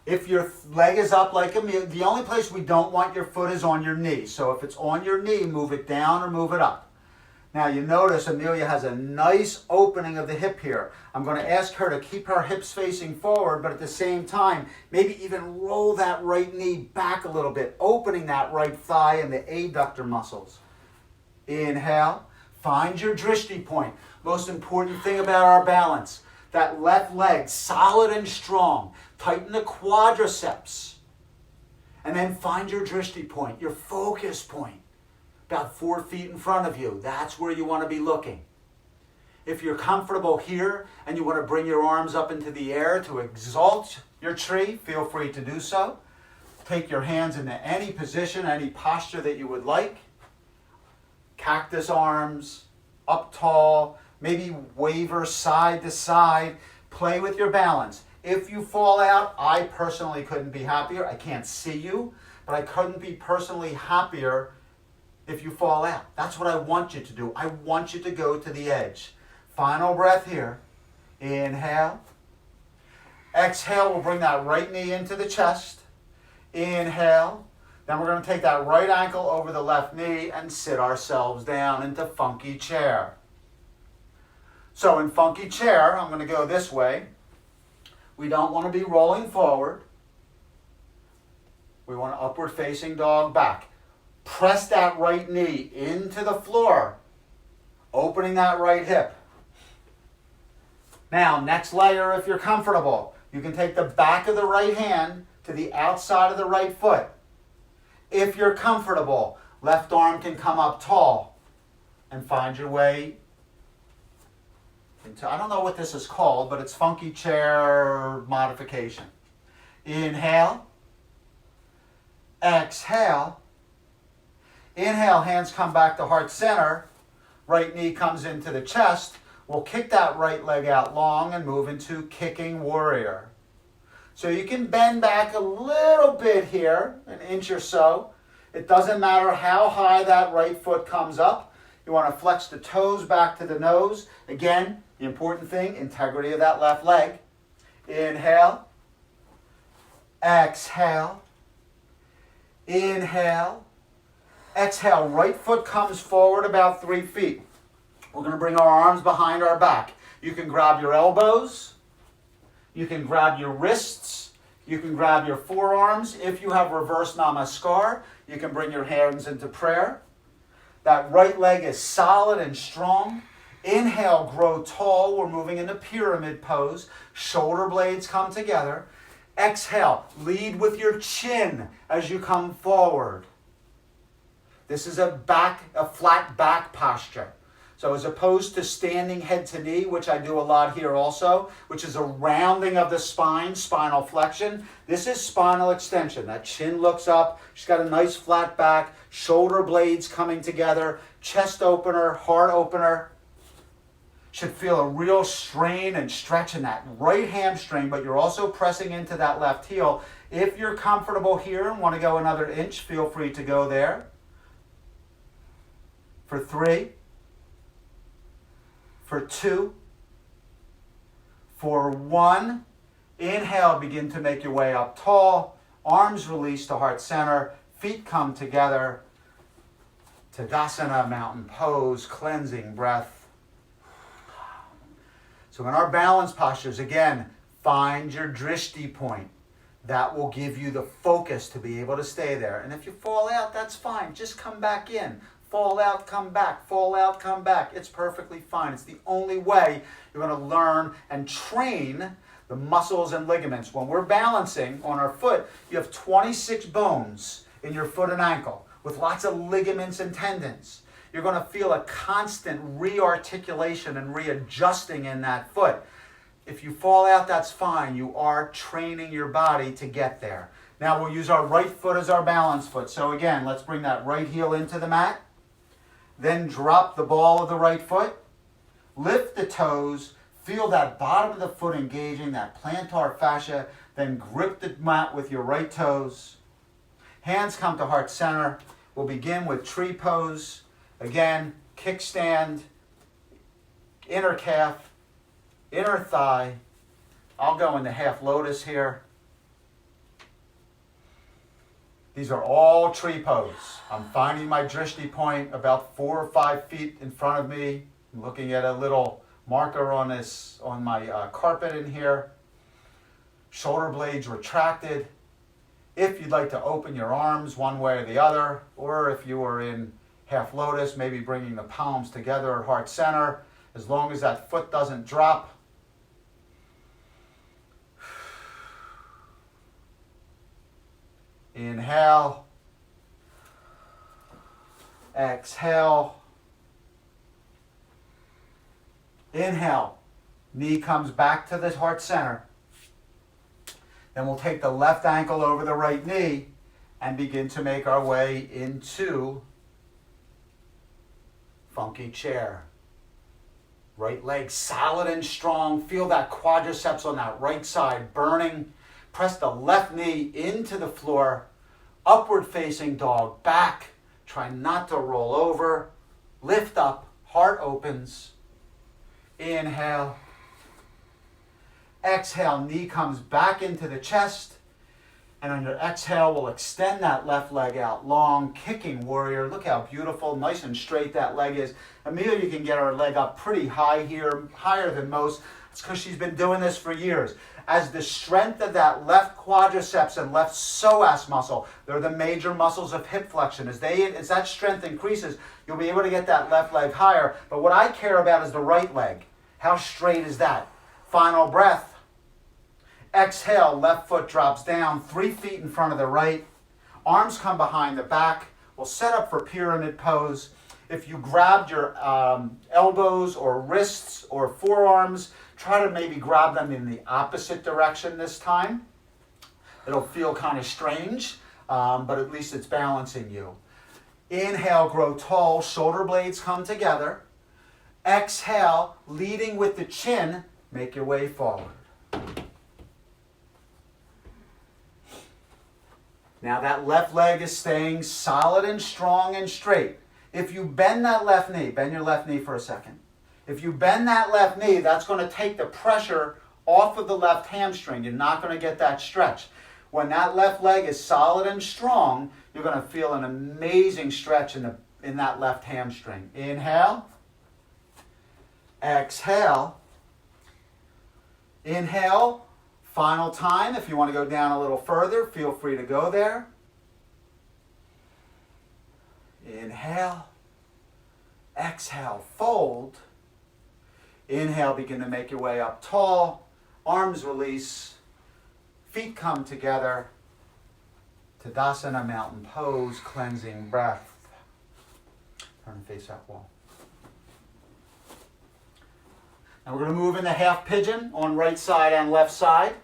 If your leg is up like Amelia, the only place we don't want your foot is on your knee. So if it's on your knee, move it down or move it up. Now you notice Amelia has a nice opening of the hip here. I'm going to ask her to keep her hips facing forward, but at the same time, maybe even roll that right knee back a little bit, opening that right thigh and the adductor muscles. Inhale. Find your drishti point. Most important thing about our balance. That left leg, solid and strong. Tighten the quadriceps. And then find your drishti point, your focus point. About 4 feet in front of you. That's where you want to be looking. If you're comfortable here and you want to bring your arms up into the air to exalt your tree, feel free to do so. Take your hands into any position, any posture that you would like. Cactus arms, up tall, maybe waver side to side. Play with your balance. If you fall out, I personally couldn't be happier. I can't see you, but I couldn't be personally happier if you fall out. That's what I want you to do. I want you to go to the edge. Final breath here. Inhale. Exhale, we'll bring that right knee into the chest. Inhale. Then we're going to take that right ankle over the left knee and sit ourselves down into funky chair. So in funky chair, I'm going to go this way. We don't want to be rolling forward. We want upward facing dog back. Press that right knee into the floor, opening that right hip. Now, next layer, if you're comfortable, you can take the back of the right hand to the outside of the right foot. If you're comfortable, left arm can come up tall and find your way into, I don't know what this is called, but it's funky chair modification. Inhale. Exhale. Inhale, hands come back to heart center. Right knee comes into the chest. We'll kick that right leg out long and move into kicking warrior. So you can bend back a little bit here, an inch or so. It doesn't matter how high that right foot comes up. You want to flex the toes back to the nose. Again, the important thing, integrity of that left leg. Inhale. Exhale. Inhale. Exhale. Right foot comes forward about 3 feet. We're going to bring our arms behind our back. You can grab your elbows. You can grab your wrists. You can grab your forearms. If you have reverse namaskar, you can bring your hands into prayer. That right leg is solid and strong. Inhale, grow tall. We're moving into pyramid pose. Shoulder blades come together. Exhale, lead with your chin as you come forward. This is a flat back posture. So as opposed to standing head to knee, which I do a lot here also, which is a rounding of the spine, spinal flexion, this is spinal extension. That chin looks up, she's got a nice flat back, shoulder blades coming together, chest opener, heart opener. Should feel a real strain and stretch in that right hamstring, but you're also pressing into that left heel. If you're comfortable here and want to go another inch, feel free to go there. For 3. For 2, for 1, inhale, begin to make your way up tall, arms release to heart center, feet come together, Tadasana, mountain pose, cleansing breath. So in our balance postures, again, find your drishti point. That will give you the focus to be able to stay there. And if you fall out, that's fine, just come back in. Fall out, come back. Fall out, come back. It's perfectly fine. It's the only way you're going to learn and train the muscles and ligaments. When we're balancing on our foot, you have 26 bones in your foot and ankle with lots of ligaments and tendons. You're going to feel a constant rearticulation and readjusting in that foot. If you fall out, that's fine. You are training your body to get there. Now we'll use our right foot as our balance foot. So again, let's bring that right heel into the mat. Then drop the ball of the right foot. Lift the toes. Feel that bottom of the foot engaging, that plantar fascia. Then grip the mat with your right toes. Hands come to heart center. We'll begin with tree pose. Again, kickstand, inner calf, inner thigh. I'll go into half lotus here. These are all tree pose. I'm finding my drishti point about 4 or 5 feet in front of me. I'm looking at a little marker on my carpet in here. Shoulder blades retracted. If you'd like to open your arms one way or the other, or if you were in half lotus, maybe bringing the palms together at heart center, as long as that foot doesn't drop. Inhale. Exhale. Inhale. Knee comes back to the heart center. Then we'll take the left ankle over the right knee and begin to make our way into funky chair. Right leg solid and strong. Feel that quadriceps on that right side burning. Press the left knee into the floor. Upward facing dog, back. Try not to roll over. Lift up, heart opens. Inhale. Exhale, knee comes back into the chest. And on your exhale, we'll extend that left leg out long, kicking warrior. Look how beautiful, nice and straight that leg is. Amelia can get her leg up pretty high here, higher than most. It's because she's been doing this for years. As the strength of that left quadriceps and left psoas muscle, they're the major muscles of hip flexion. As that strength increases, you'll be able to get that left leg higher. But what I care about is the right leg. How straight is that? Final breath. Exhale, left foot drops down, 3 feet in front of the right. Arms come behind the back. We'll set up for pyramid pose. If you grabbed your elbows or wrists or forearms, try to maybe grab them in the opposite direction this time. It'll feel kind of strange, but at least it's balancing you. Inhale, grow tall, shoulder blades come together. Exhale, leading with the chin, make your way forward. Now that left leg is staying solid and strong and straight. If you bend that left knee, bend your left knee for a second. If you bend that left knee, that's going to take the pressure off of the left hamstring. You're not going to get that stretch. When that left leg is solid and strong, you're going to feel an amazing stretch in that left hamstring. Inhale. Exhale. Inhale. Final time. If you want to go down a little further, feel free to go there. Inhale. Exhale. Fold. Inhale. Begin to make your way up tall. Arms release. Feet come together. Tadasana, mountain pose, cleansing breath. Turn and face that wall. Now we're going to move into half pigeon on right side and left side.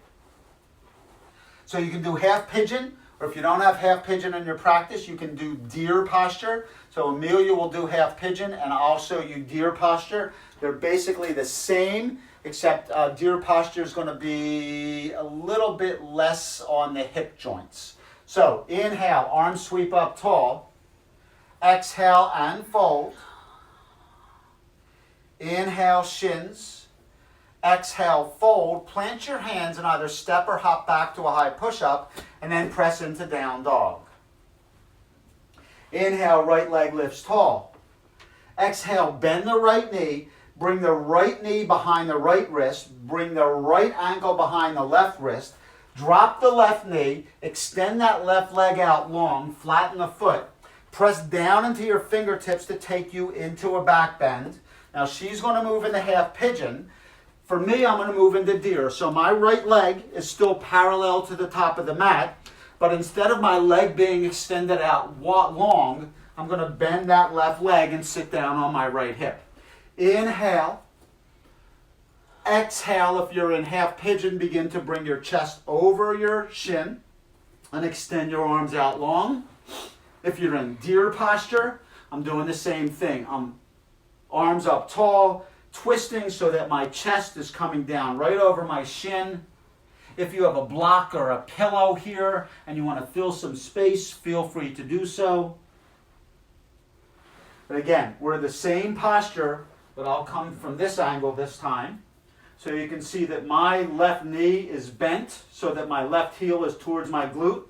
So you can do half pigeon, or if you don't have half pigeon in your practice, you can do deer posture. So Amelia will do half pigeon, and I'll show you deer posture. They're basically the same, except deer posture is going to be a little bit less on the hip joints. So inhale, arms sweep up tall. Exhale and fold. Inhale, shins. Exhale, fold. Plant your hands and either step or hop back to a high push-up, and then press into down dog. Inhale, right leg lifts tall. Exhale, bend the right knee. Bring the right knee behind the right wrist. Bring the right ankle behind the left wrist. Drop the left knee. Extend that left leg out long. Flatten the foot. Press down into your fingertips to take you into a back bend. Now she's going to move into half pigeon. For me, I'm going to move into deer. So my right leg is still parallel to the top of the mat, but instead of my leg being extended out long, I'm going to bend that left leg and sit down on my right hip. Inhale. Exhale, if you're in half pigeon, begin to bring your chest over your shin and extend your arms out long. If you're in deer posture, I'm doing the same thing. I'm arms up tall, twisting so that my chest is coming down right over my shin. If you have a block or a pillow here and you want to fill some space, feel free to do so. But again, we're the same posture, but I'll come from this angle this time. So you can see that my left knee is bent so that my left heel is towards my glute,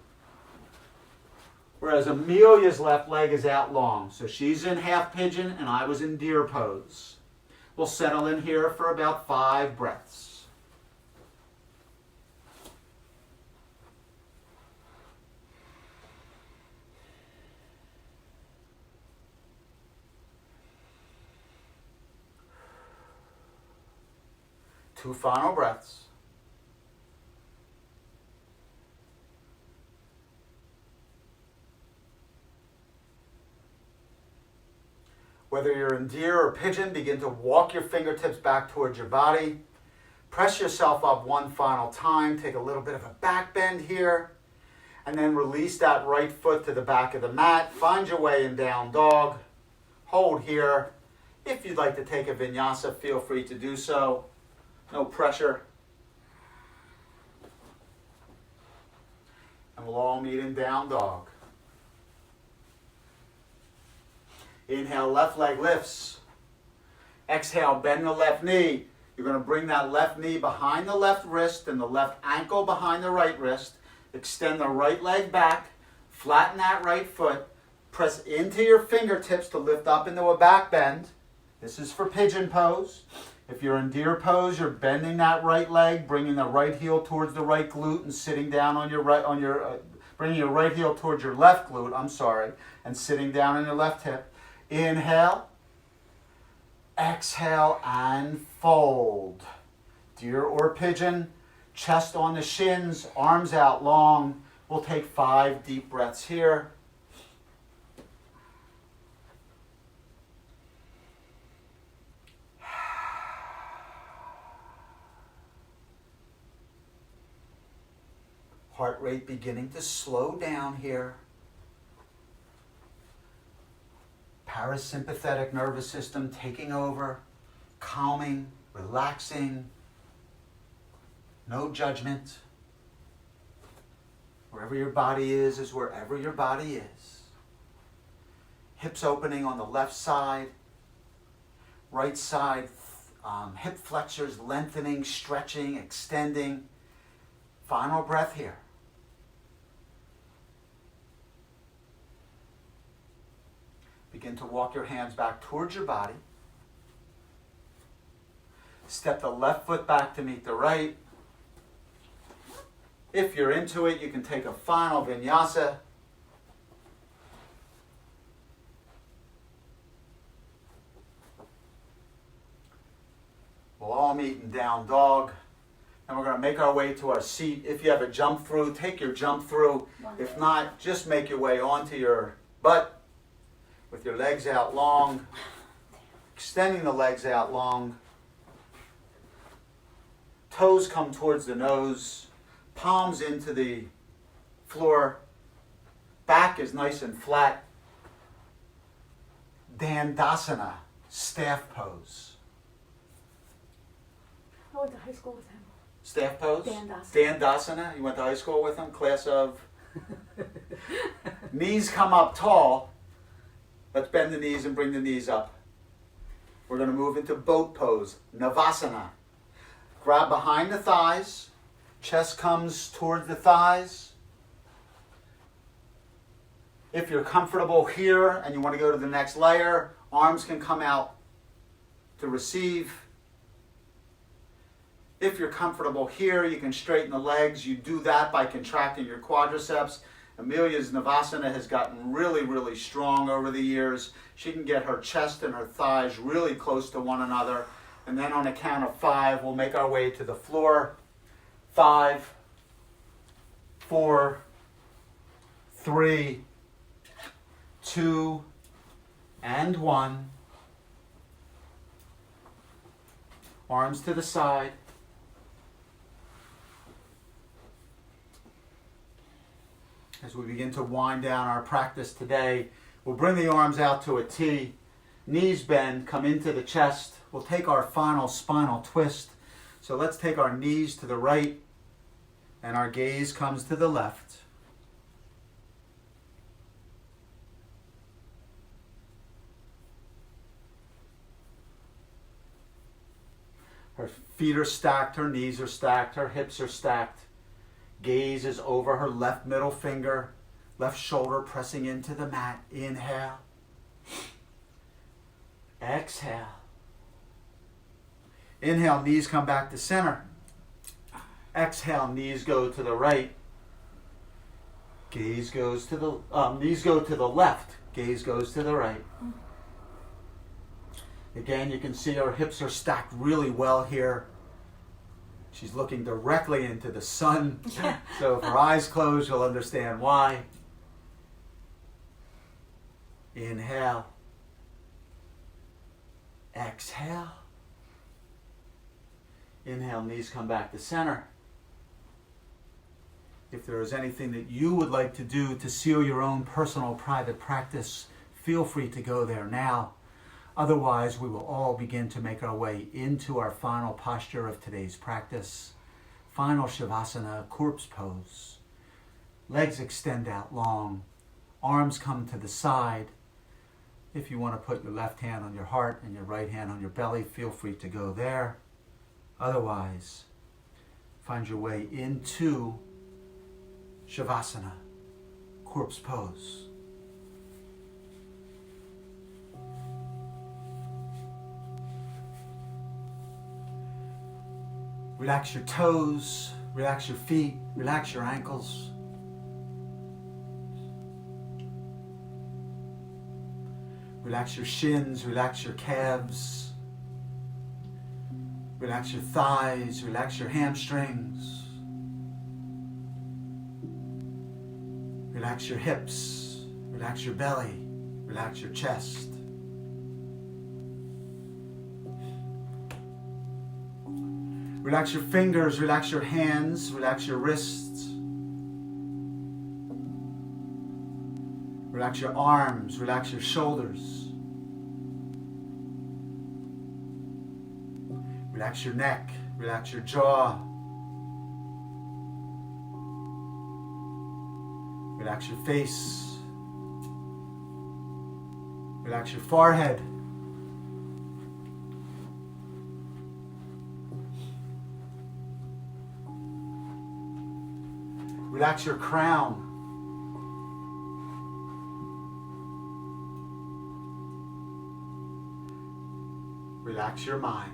whereas Amelia's left leg is out long. So she's in half pigeon and I was in deer pose. We'll settle in here for about 5 breaths. Two final breaths. Whether you're in deer or pigeon, begin to walk your fingertips back towards your body. Press yourself up one final time. Take a little bit of a back bend here. And then release that right foot to the back of the mat. Find your way in down dog. Hold here. If you'd like to take a vinyasa, feel free to do so. No pressure. And we'll all meet in down dog. Inhale, left leg lifts. Exhale, bend the left knee. You're going to bring that left knee behind the left wrist and the left ankle behind the right wrist. Extend the right leg back. Flatten that right foot. Press into your fingertips to lift up into a back bend. This is for pigeon pose. If you're in deer pose, you're bending that right leg, bringing the right heel towards the right glute and sitting down on your right, bringing your right heel towards your left glute, and sitting down on your left hip. Inhale, exhale, and fold. Deer or pigeon, chest on the shins, arms out long. We'll take 5 deep breaths here. Heart rate beginning to slow down here. Parasympathetic nervous system taking over. calming, relaxing, no judgment. Wherever your body is wherever your body is. Hips opening on the left side, right side, hip flexors lengthening, stretching, extending. Final breath here. Begin to walk your hands back towards your body. Step the left foot back to meet the right. If you're into it, you can take a final vinyasa. We'll all meet in down dog. And we're going to make our way to our seat. If you have a jump through, take your jump through. If not, just make your way onto your butt with your legs out long. Extending the legs out long. Toes come towards the nose. Palms into the floor. Back is nice and flat. Dandasana, staff pose. I went to high school with him. Staff pose? Dandasana. Dandasana. You went to high school with him? Class of? Knees come up tall. Let's bend the knees and bring the knees up. We're going to move into boat pose, Navasana. Grab behind the thighs. Chest comes towards the thighs. If you're comfortable here and you want to go to the next layer, arms can come out to receive. If you're comfortable here, you can straighten the legs. You do that by contracting your quadriceps. Amelia's Navasana has gotten really, really strong over the years. She can get her chest and her thighs really close to one another. And then on a count of 5, we'll make our way to the floor. 5, 4, 3, 2, and 1. Arms to the side. As we begin to wind down our practice today, we'll bring the arms out to a T. Knees bend, come into the chest. We'll take our final spinal twist. So let's take our knees to the right and our gaze comes to the left. Her feet are stacked, her knees are stacked, her hips are stacked. Gaze is over her left middle finger, left shoulder pressing into the mat. Inhale. Exhale. Inhale, knees come back to center. Exhale, knees go to the right. Gaze goes to the, knees go to the left. Gaze goes to the right. Again, you can see her hips are stacked really well here. She's looking directly into the sun. So if her eyes close, you'll understand why. Inhale. Exhale. Inhale, knees come back to center. If there is anything that you would like to do to seal your own personal private practice, feel free to go there now. Otherwise, we will all begin to make our way into our final posture of today's practice. Final Shavasana, corpse pose. Legs extend out long. Arms come to the side. If you want to put your left hand on your heart and your right hand on your belly, feel free to go there. Otherwise, find your way into Shavasana, corpse pose. Relax your toes, relax your feet, relax your ankles. Relax your shins, relax your calves. Relax your thighs, relax your hamstrings. Relax your hips, relax your belly, relax your chest. Relax your fingers, relax your hands, relax your wrists. Relax your arms, relax your shoulders. Relax your neck, relax your jaw. Relax your face. Relax your forehead. Relax your crown. Relax your mind.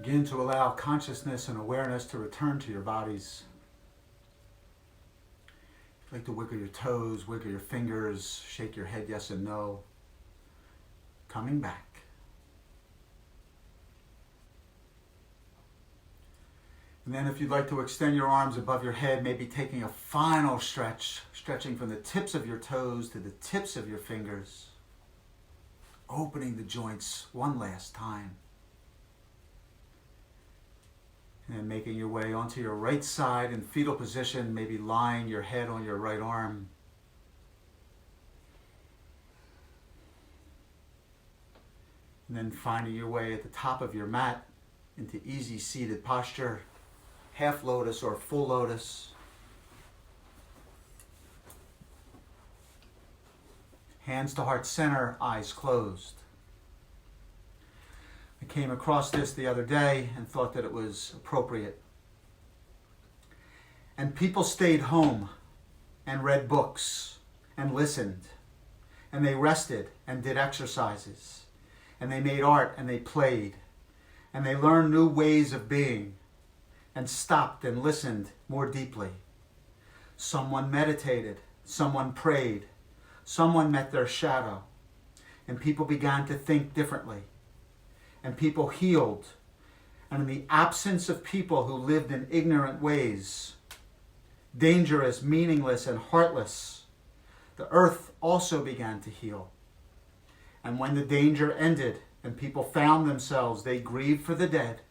Begin to allow consciousness and awareness to return to your bodies. If you like to wiggle your toes, wiggle your fingers, shake your head yes and no. Coming back. And then if you'd like to extend your arms above your head, maybe taking a final stretch, stretching from the tips of your toes to the tips of your fingers. Opening the joints one last time. And then making your way onto your right side in fetal position, maybe lying your head on your right arm. And then finding your way at the top of your mat into easy seated posture, half lotus or full lotus. Hands to heart center, eyes closed. I came across this the other day and thought that it was appropriate. And people stayed home and read books and listened. And they rested and did exercises. And they made art and they played. And they learned new ways of being and stopped and listened more deeply. Someone meditated, someone prayed, someone met their shadow, and people began to think differently. And people healed. And in the absence of people who lived in ignorant ways, dangerous, meaningless, and heartless, the earth also began to heal. And when the danger ended and people found themselves, they grieved for the dead,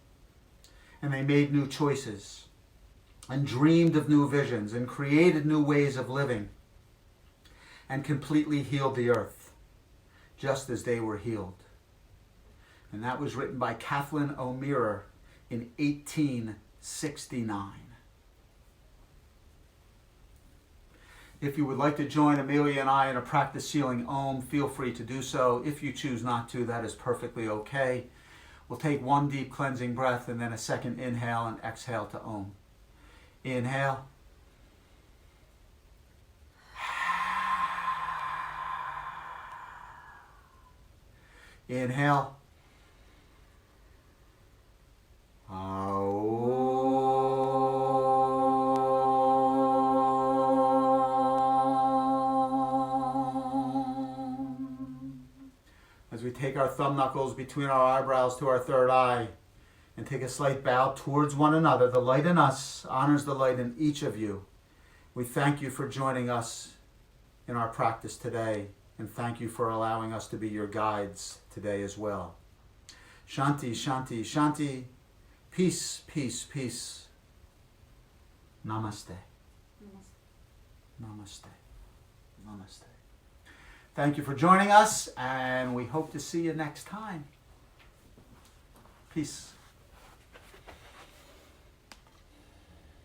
and they made new choices, and dreamed of new visions, and created new ways of living, and completely healed the earth, just as they were healed. And that was written by Kathleen O'Meara in 1869. If you would like to join Amelia and I in a practice healing Om, feel free to do so. If you choose not to, that is perfectly okay. We'll take one deep cleansing breath and then a second inhale and exhale to Om. Inhale. Inhale. As we take our thumb knuckles between our eyebrows to our third eye and take a slight bow towards one another. The light in us honors the light in each of you. We thank you for joining us in our practice today, and thank you for allowing us to be your guides today as well. Shanti, Shanti, Shanti. Peace, peace, peace. Namaste. Namaste. Namaste. Thank you for joining us, and we hope to see you next time. Peace.